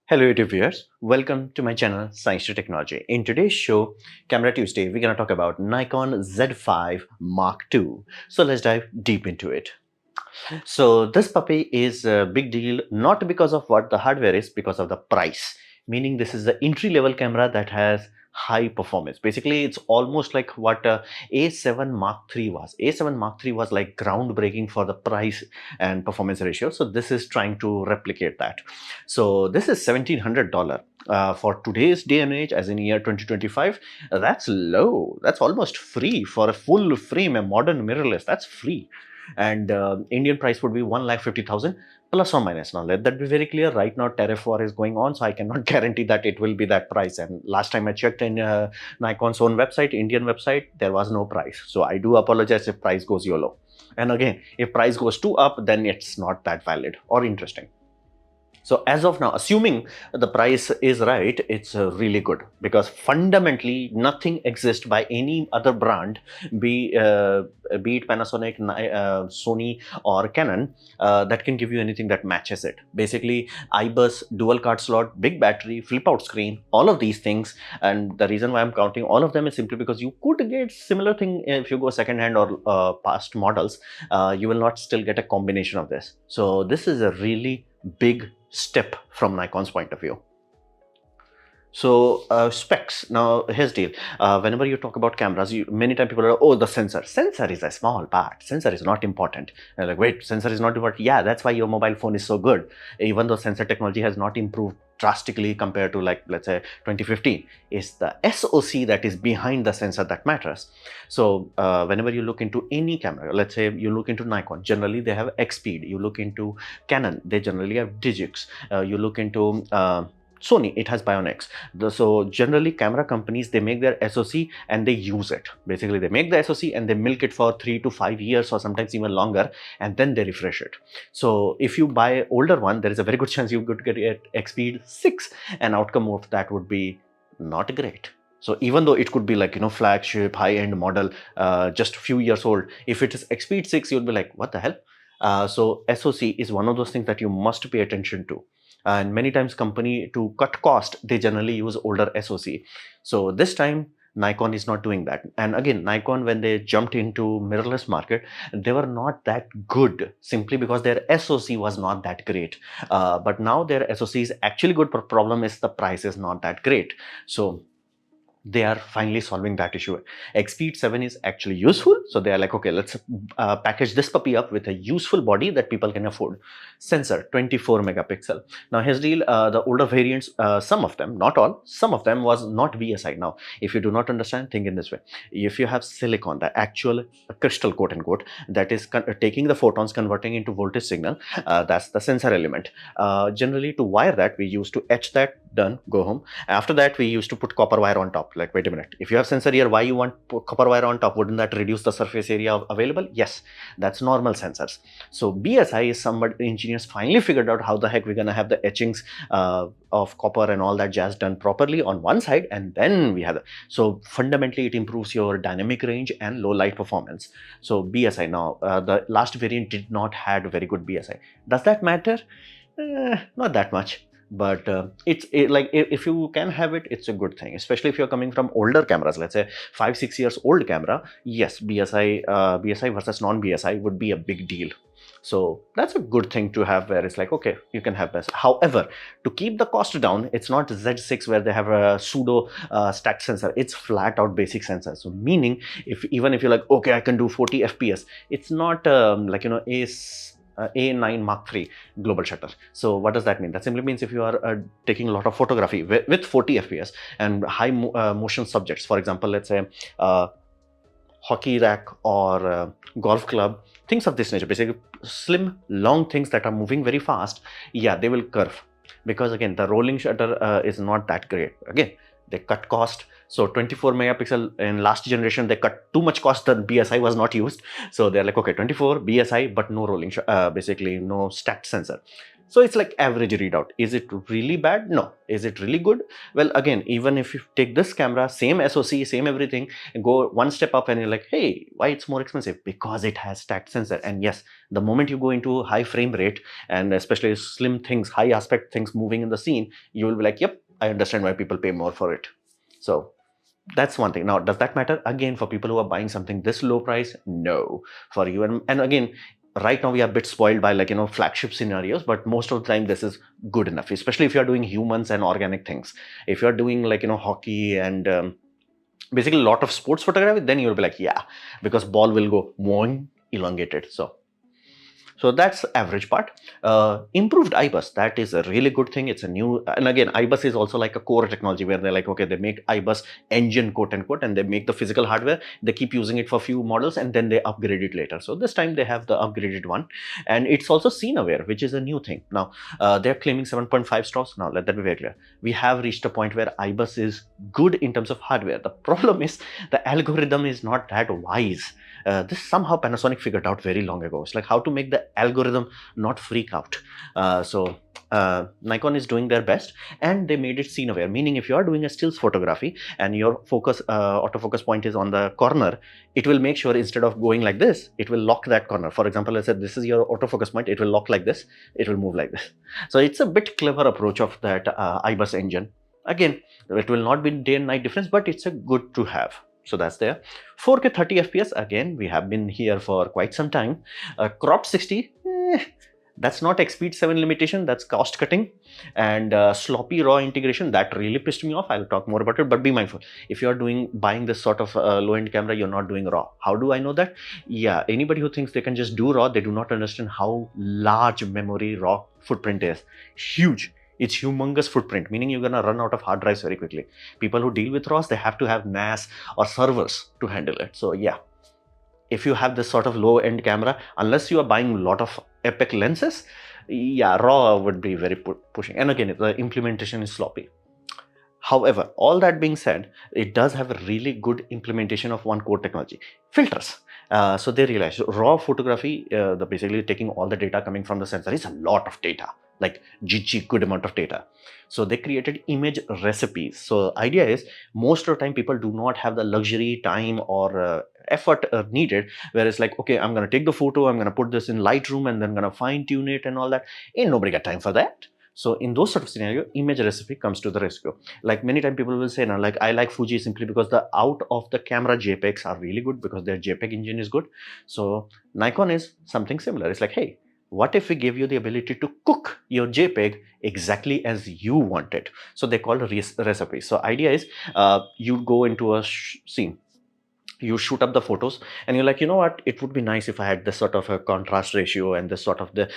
Hello YouTube viewers, welcome to my channel Science to Technology. In today's show, Camera Tuesday, we're going to talk about Nikon Z5 Mark II. So let's dive deep into it. So this puppy is a big deal not because of what the hardware is, because of the price. Meaning this is the entry level camera that has high performance. Basically, it's almost like what A7 Mark III was. A7 Mark III was like groundbreaking for the price and performance ratio. So this is trying to replicate that. So this is $1,700. For today's day and age, as in year 2025, that's low. That's almost free for a full frame, a modern mirrorless. That's free, and Indian price would be 1,50,000 plus or minus. Now let that be very clear. Right now tariff war is going on, so I cannot guarantee that it will be that price. And last time I checked in Nikon's own website, Indian website, there was no price. So I do apologize if price goes YOLO. And again, if price goes too up, then it's not that valid or interesting. So as of now, assuming the price is right, it's really good, because fundamentally nothing exists by any other brand, be it Panasonic, Sony or Canon, that can give you anything that matches it. Basically, IBUS, dual card slot, big battery, flip out screen, all of these things. And the reason why I'm counting all of them is simply because you could get similar thing if you go second hand or past models. You will not still get a combination of this. So this is a really big step from Nikon's point of view. So specs. Now here's the deal. Whenever you talk about cameras, many times people are, oh, the sensor. Sensor is a small part. Sensor is not important. And like, wait, sensor is not important. Yeah, that's why your mobile phone is so good. Even though sensor technology has not improved drastically compared to, like, let's say 2015, is the SoC that is behind the sensor that matters. So whenever you look into any camera, let's say you look into Nikon, generally they have X-Speed. You look into Canon, they generally have Digix. You look into Sony, it has Bionics. So generally camera companies, they make their SoC and they use it. Basically they make the SoC and they milk it for 3 to 5 years or sometimes even longer, and then they refresh it. So if you buy older one, there is a very good chance you could get X-Speed 6, and outcome of that would be not great. So even though it could be like, flagship, high-end model, just a few years old, if it is X-Speed 6, you'll be like, what the hell? So SoC is one of those things that you must pay attention to. And many times company, to cut cost, they generally use older SoC. So this time Nikon is not doing that. And again, Nikon, when they jumped into mirrorless market, they were not that good simply because their SoC was not that great. But now their SoC is actually good, but problem is the price is not that great. So they are finally solving that issue. X-Speed 7 is actually useful, so they are like, okay, let's package this puppy up with a useful body that people can afford. Sensor 24 megapixel. Now here's the deal. The older variants, some of them, not all, some of them was not BSI. Now if you do not understand, think in this way. If you have silicon, the actual crystal, quote unquote, that is taking the photons, converting into voltage signal, that's the sensor element. Generally to wire that, we used to etch that, done, go home. After that, we used to put copper wire on top. Like, wait a minute, if you have sensor here, why you want copper wire on top? Wouldn't that reduce the surface area available? Yes, that's normal sensors. So BSI is somebody, engineers finally figured out how the heck we're gonna have the etchings of copper and all that jazz done properly on one side, and then we have so fundamentally it improves your dynamic range and low light performance. So BSI, now the last variant did not had very good BSI. Does that matter? Not that much. But like, if you can have it, it's a good thing, especially if you're coming from older cameras, let's say 5-6 years old camera. Yes, BSI versus non-BSI would be a big deal. So that's a good thing to have, where it's like, okay, you can have this. However, to keep the cost down, it's not Z6 where they have a pseudo stacked sensor. It's flat out basic sensor. So meaning, even if you're like, okay, I can do 40 FPS, it's not like, A9 Mark III global shutter. So what does that mean? That simply means if you are taking a lot of photography with 40 FPS and high motion subjects, for example, let's say hockey rack or golf club, things of this nature, basically slim, long things that are moving very fast, yeah, they will curve. Because again, the rolling shutter is not that great. Again, they cut cost. So 24 megapixel in last generation, they cut too much cost that BSI was not used. So they're like, okay, 24 BSI, but no rolling, basically no stacked sensor. So it's like average readout. Is it really bad? No. Is it really good? Well, again, even if you take this camera, same SoC, same everything, and go one step up and you're like, hey, why it's more expensive? Because it has stacked sensor. And yes, the moment you go into high frame rate and especially slim things, high aspect things moving in the scene, you will be like, yep, I understand why people pay more for it. So that's one thing. Now, does that matter? Again, for people who are buying something this low price? No. For you, and again, right now we are a bit spoiled by, like, flagship scenarios, but most of the time this is good enough, especially if you're doing humans and organic things. If you're doing, like, hockey and basically a lot of sports photography, then you'll be like, yeah, because ball will go more elongated. So that's average part. Improved IBUS, that is a really good thing. It's a new, and again, IBUS is also like a core technology where they're like, okay, they make IBUS engine, quote unquote, and they make the physical hardware. They keep using it for a few models and then they upgrade it later. So this time they have the upgraded one, and it's also scene aware, which is a new thing. Now, they're claiming 7.5 stars. Now, let that be very clear. We have reached a point where IBUS is good in terms of hardware. The problem is the algorithm is not that wise. This somehow Panasonic figured out very long ago. It's like how to make the algorithm not freak out. So Nikon is doing their best, and they made it scene aware, meaning if you are doing a stills photography and your focus autofocus point is on the corner, it will make sure instead of going like this, it will lock that corner. For example, let's say this is your autofocus point, it will lock like this, it will move like this. So it's a bit clever approach of that IBUS engine. Again, it will not be day and night difference, but it's a good to have. So that's there. 4K 30 FPS, again, we have been here for quite some time. Cropped 60, that's not X-Speed 7 limitation, that's cost cutting. And sloppy raw integration, that really pissed me off. I'll talk more about it, but be mindful. If you're buying this sort of low-end camera, you're not doing raw. How do I know that? Yeah, anybody who thinks they can just do raw, they do not understand how large memory raw footprint is. Huge. It's humongous footprint, meaning you're gonna run out of hard drives very quickly. People who deal with RAWs, they have to have NAS or servers to handle it. So yeah, if you have this sort of low-end camera, unless you are buying a lot of epic lenses, yeah, RAW would be very pushing. And again, the implementation is sloppy. However, all that being said, it does have a really good implementation of one core technology, filters. So they realized raw photography, basically taking all the data coming from the sensor is a lot of data, like GG, good amount of data. So they created image recipes. So idea is most of the time people do not have the luxury, time or effort needed, where it's like, okay, I'm going to take the photo, I'm going to put this in Lightroom and then going to fine tune it and all that. Ain't nobody got time for that. So in those sort of scenario, image recipe comes to the rescue. Like many times people will say, now, like, I like Fuji simply because the out of the camera JPEGs are really good because their JPEG engine is good. So Nikon is something similar. It's like, hey, what if we give you the ability to cook your JPEG exactly as you want it? So they call recipes. So idea is you go into a scene, you shoot up the photos and you're like, you know what, it would be nice if I had this sort of a contrast ratio and this sort of the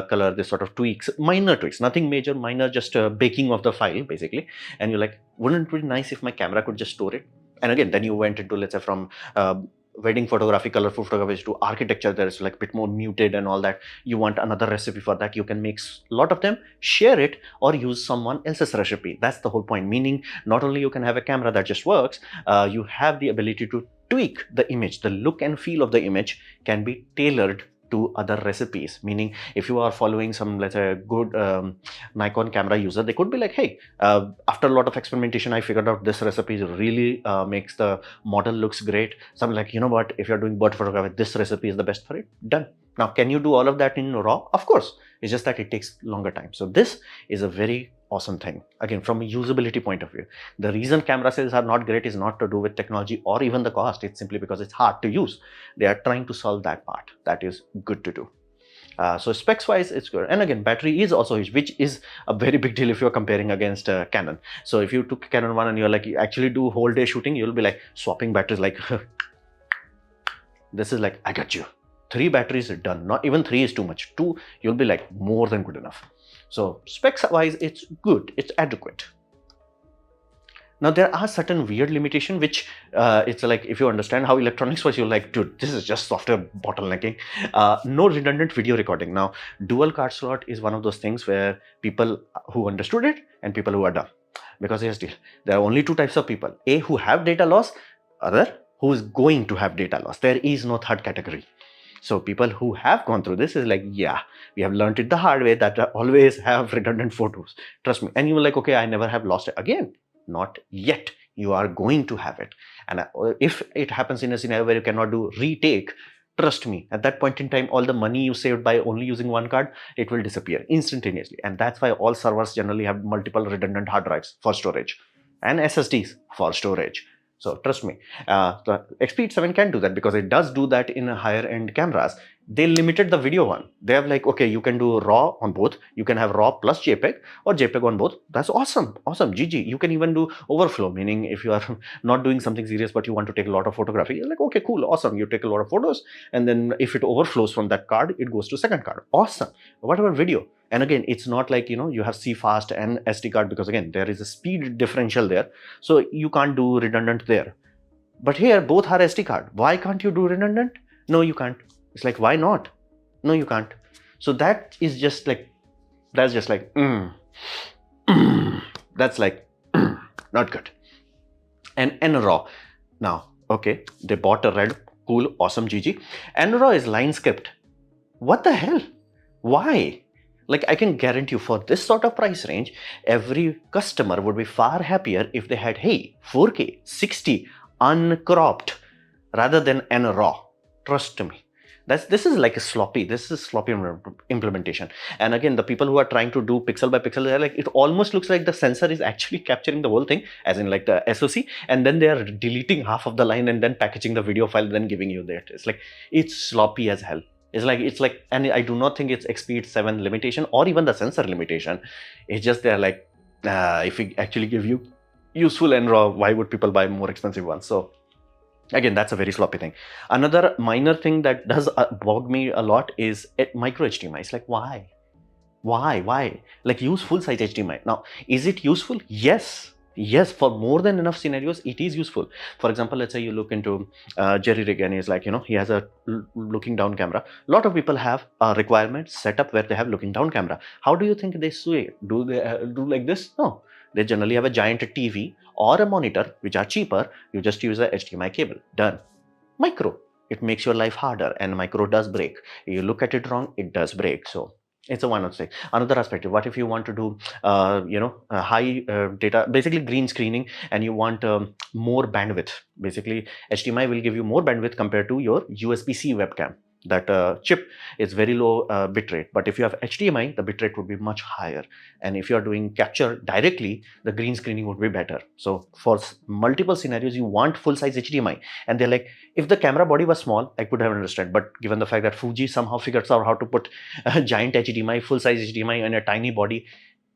color, this sort of tweaks, minor tweaks, nothing major, minor, just baking of the file basically. And you're like, wouldn't it be nice if my camera could just store it? And again, then you went into, let's say, from wedding photography, colorful photography to architecture, there's like a bit more muted and all that. You want another recipe for that, you can make a lot of them, share it, or use someone else's recipe. That's the whole point, meaning not only you can have a camera that just works, you have the ability to tweak the image. The look and feel of the image can be tailored to other recipes, meaning if you are following some, let's say, good Nikon camera user, they could be like, hey, after a lot of experimentation, I figured out this recipe really makes the model looks great. So I'm like, you know what, if you're doing bird photography, this recipe is the best for it. Done. Now, can you do all of that in RAW? Of course. It's just that it takes longer time. So this is a very awesome thing. Again, from a usability point of view, the reason camera sales are not great is not to do with technology or even the cost. It's simply because it's hard to use. They are trying to solve that part. That is good to do. So specs wise, it's good. And again, battery is also huge, which is a very big deal if you're comparing against Canon. So if you took Canon 1 and you're like, you actually do whole day shooting, you'll be like swapping batteries like this is like, I got you. 3 batteries are done. Not even 3 is too much. 2, you'll be like more than good enough. So specs wise, it's good, it's adequate. Now there are certain weird limitations which it's like, if you understand how electronics works, you're like, dude, this is just software bottlenecking. No redundant video recording. Now dual card slot is one of those things where people who understood it and people who are dumb. Because here's the deal, there are only 2 types of people. A, who have data loss, other who is going to have data loss. There is no third category. So people who have gone through this is like, yeah, we have learned it the hard way that I always have redundant photos. Trust me. And you were like, okay, I never have lost it again. Not yet. You are going to have it. And if it happens in a scenario where you cannot do retake, trust me, at that point in time, all the money you saved by only using one card, it will disappear instantaneously. And that's why all servers generally have multiple redundant hard drives for storage and SSDs for storage. So trust me, the XP8 can do that because it does do that in higher end cameras. They limited the video one. They have like, okay, you can do RAW on both. You can have RAW plus JPEG or JPEG on both. That's awesome. Awesome. GG. You can even do overflow, meaning if you are not doing something serious but you want to take a lot of photography, you're like, okay, cool, awesome. You take a lot of photos, and then if it overflows from that card, it goes to second card. Awesome. What about video? And again, it's not like, you have CFast and SD card, because again, there is a speed differential there. So you can't do redundant there. But here, both are SD card. Why can't you do redundant? No, you can't. It's like, why not? No, you can't. So that is just like, that's just like, that's like, not good. And NRAW. Now, okay, they bought a red, cool, awesome GG. NRAW is line script. What the hell? Why? Like, I can guarantee you, for this sort of price range, every customer would be far happier if they had, hey, 4K, 60, uncropped, rather than NRAW. Trust me. This is like a sloppy, implementation. And again, the people who are trying to do pixel by pixel, they're like, it almost looks like the sensor is actually capturing the whole thing, as in like the SoC, and then they are deleting half of the line and then packaging the video file, then giving you that. It's like, it's sloppy as hell. It's like, and I do not think it's XP8 limitation or even the sensor limitation. It's just they're like, if we actually give you useful NRAW, why would people buy more expensive ones? So again, that's a very sloppy thing. Another minor thing that does bog me a lot is micro HDMI. It's like, why? Like, use full size HDMI. Now, is it useful? Yes, for more than enough scenarios, it is useful. For example, let's say you look into Jerry Rig, and he's like, he has a looking down camera. A lot of people have a requirement set up where they have looking down camera. How do you think they sway? Do they do like this? No. They generally have a giant TV or a monitor, which are cheaper. You just use a HDMI cable. Done. Micro. It makes your life harder, and micro does break. You look at it wrong, it does break. So it's a one-off thing. Another aspect, what if you want to do, high data, basically green screening, and you want more bandwidth? Basically, HDMI will give you more bandwidth compared to your USB-C webcam. That chip is very low bitrate, but if you have HDMI, the bitrate would be much higher. And if you are doing capture directly, the green screening would be better. So for multiple scenarios, you want full-size HDMI. And they're like, if the camera body was small, I could have understood. But given the fact that Fuji somehow figures out how to put a giant HDMI, full-size HDMI in a tiny body,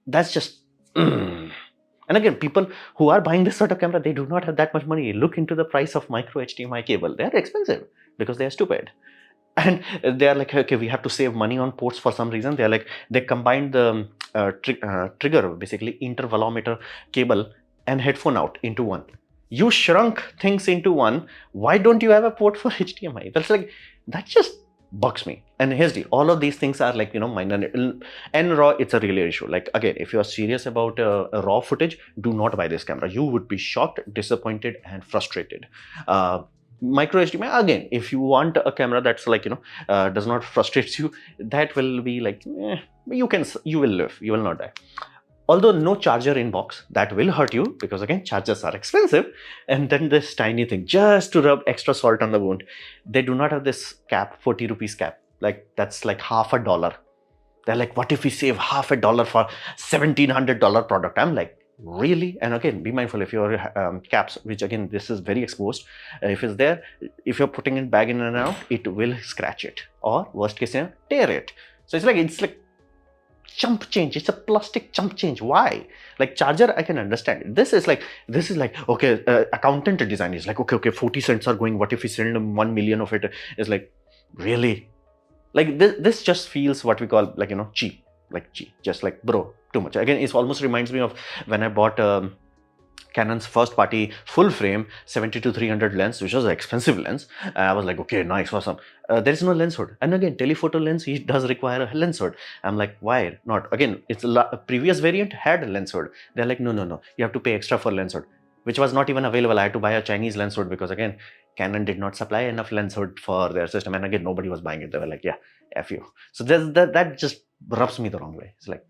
that's just... And again, people who are buying this sort of camera, they do not have that much money. Look into the price of micro HDMI cable. They are expensive because they are stupid. And they're like, okay, we have to save money on ports for some reason. They're like, they combined the trigger, basically intervalometer cable and headphone out into one. You shrunk things into one. Why don't you have a port for HDMI? That's like, that just bugs me. And here's the, all of these things are like, minor. And RAW, it's a really issue. Like, again, if you are serious about raw footage, do not buy this camera. You would be shocked, disappointed, and frustrated. Micro HDMI, again, if you want a camera that's like, does not frustrate you, that will be like, you will live, you will not die. Although no charger in box, that will hurt you, because again, chargers are expensive. And then this tiny thing, just to rub extra salt on the wound. They do not have this cap, 40 rupees cap. Like, that's like $50. They're like, what if we save $50 for $1,700 product? I'm like, really? And again, be mindful, if your caps, which again, this is very exposed, if it's there, if you're putting it back in and out, it will scratch it, or worst case scenario, tear it. So it's like chump change. It's a plastic chump change. Why? Like, charger, I can understand. This is like, okay, accountant design is like, okay, 40 cents are going, what if we send them 1 million of it? It's like, really? Like, this just feels what we call, like, cheap. Like, cheap, just like, bro, too much. Again, it almost reminds me of when I bought Canon's first party full frame 70-300 lens, which was an expensive lens. I was like, okay, nice, awesome. There is no lens hood. And again, telephoto lens, it does require a lens hood. I'm like, why not? Again, it's a previous variant had a lens hood. They're like, no, you have to pay extra for lens hood. which was not even available. I had to buy a Chinese lens hood because again, Canon did not supply enough lens hood for their system. And again, nobody was buying it. They were like, yeah, F you. So that just rubs me the wrong way. It's like,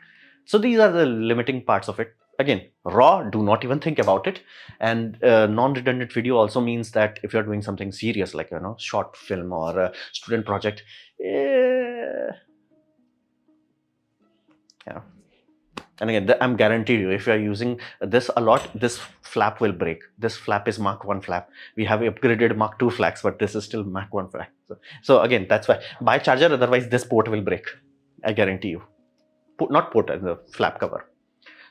so these are the limiting parts of it. Again, raw, do not even think about it. And non-redundant video also means that if you're doing something serious, like, short film or a student project, yeah. And again, I'm guaranteed you, if you're using this a lot, this flap will break. This flap is Mark 1 flap. We have upgraded Mark 2 flaps, but this is still Mark 1 flap. So again, that's why buy charger, otherwise this port will break. I guarantee you. Not port, the flap cover.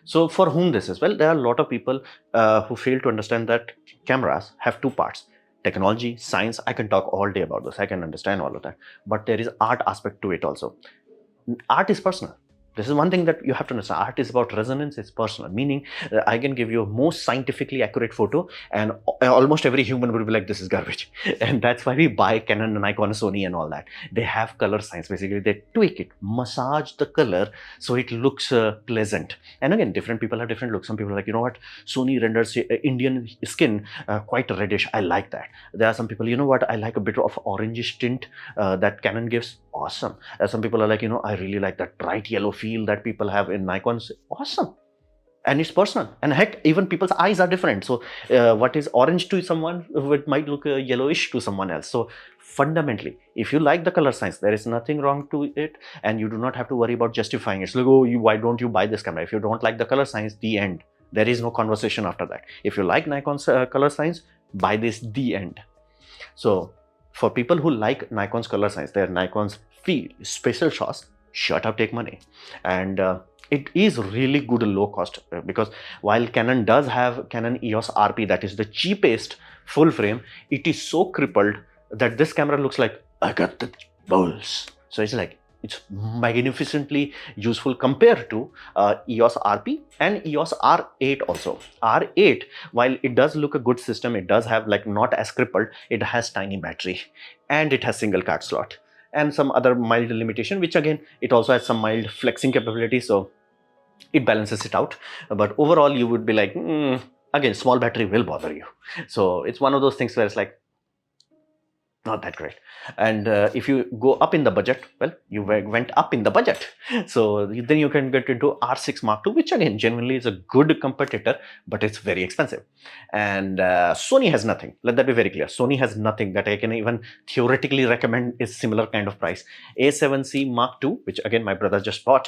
So for whom this is? Well, there are a lot of people who fail to understand that cameras have two parts. Technology, science, I can talk all day about this. I can understand all of that. But there is art aspect to it also. Art is personal. This is one thing that you have to understand. Art is about resonance, it's personal. Meaning, I can give you a most scientifically accurate photo and almost every human will be like, this is garbage. And that's why we buy Canon, Nikon, Sony and all that. They have color science. Basically, they tweak it, massage the color so it looks pleasant. And again, different people have different looks. Some people are like, you know what, Sony renders Indian skin quite reddish. I like that. There are some people, you know what, I like a bit of orangish tint that Canon gives. Awesome. Some people are like, I really like that bright yellow feel that people have in Nikons. Awesome. And it's personal. And heck, even people's eyes are different. So what is orange to someone, it might look yellowish to someone else. So fundamentally, if you like the color science, there is nothing wrong to it. And you do not have to worry about justifying it. It's like, oh, why don't you buy this camera? If you don't like the color science, the end. There is no conversation after that. If you like Nikon's color science, buy this, the end. So for people who like Nikon's color science, their Nikon's feel, special shots, shut up, take money. And it is really good low cost because while Canon does have Canon EOS RP, that is the cheapest full frame, it is so crippled that this camera looks like, I got the balls. So it's like, it's magnificently useful compared to EOS RP and EOS R8 also. R8, while it does look a good system, it does have like not as crippled, it has tiny battery and it has single card slot and some other mild limitation, which again, it also has some mild flexing capability. So it balances it out. But overall, you would be like, again, small battery will bother you. So it's one of those things where it's like, not that great. And if you go up in the budget, well, you went up in the budget. So then you can get into R6 Mark II, which again, genuinely is a good competitor, but it's very expensive. And Sony has nothing. Let that be very clear. Sony has nothing that I can even theoretically recommend is similar kind of price. A7C Mark II, which again, my brother just bought.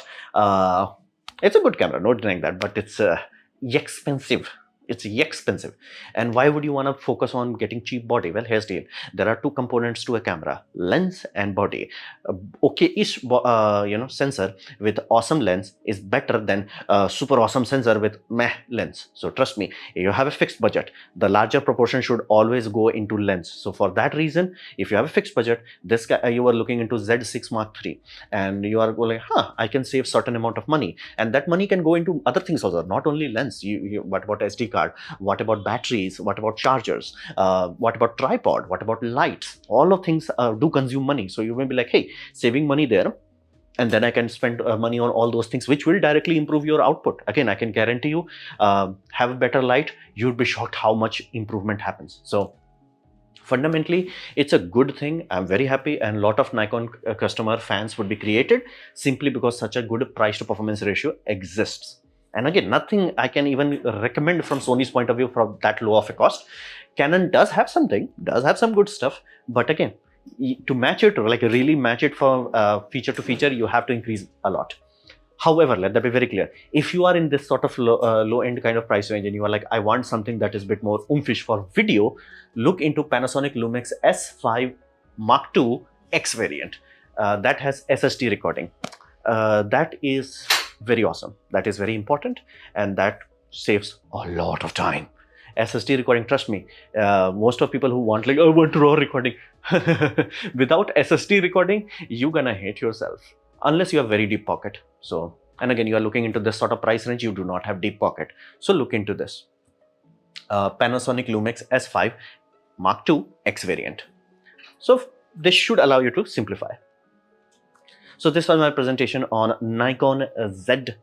It's a good camera, no denying that, but it's expensive. It's expensive. And why would you want to focus on getting cheap body? Well, here's the deal. There are two components to a camera, lens and body. Okay-ish sensor with awesome lens is better than a super awesome sensor with meh lens. So trust me, you have a fixed budget, the larger proportion should always go into lens. So for that reason, if you have a fixed budget, this guy, you are looking into Z6 Mark III and you are going, I can save certain amount of money, and that money can go into other things also, not only lens. What about SD card? What about batteries? What about chargers? What about tripod? What about lights? All of things do consume money. So you may be like, hey, saving money there, and then I can spend money on all those things, which will directly improve your output. Again, I can guarantee you, have a better light, you'd be shocked how much improvement happens. So fundamentally, it's a good thing. I'm very happy, and a lot of Nikon customer fans would be created simply because such a good price to performance ratio exists. And again, nothing I can even recommend from Sony's point of view from that low of a cost. Canon does have something, does have some good stuff, but again, to match it, or like really match it from feature to feature, you have to increase a lot. However, let that be very clear. If you are in this sort of low-end kind of price range and you are like, I want something that is a bit more oomphish for video, look into Panasonic Lumix S5 Mark II X variant. That has SSD recording. That is very awesome. That is very important, and that saves a lot of time. SSD recording, trust me, most of people who want like, I want raw recording. Without SSD recording, you're gonna hate yourself unless you have very deep pocket. So, and again, you are looking into this sort of price range, you do not have deep pocket. So look into this. Panasonic Lumix S5 Mark II X variant. So this should allow you to simplify. So this was my presentation on Nikon Z5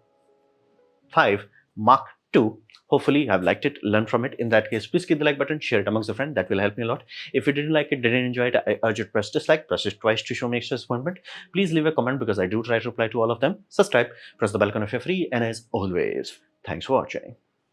Mark 2. Hopefully, I've liked it, learned from it. In that case, please click the like button, share it amongst a friend. That will help me a lot. If you didn't like it, didn't enjoy it, I urge you to press dislike, press it twice to show me extra disappointment. Please leave a comment because I do try to reply to all of them. Subscribe, press the bell icon if you're free, and as always, thanks for watching.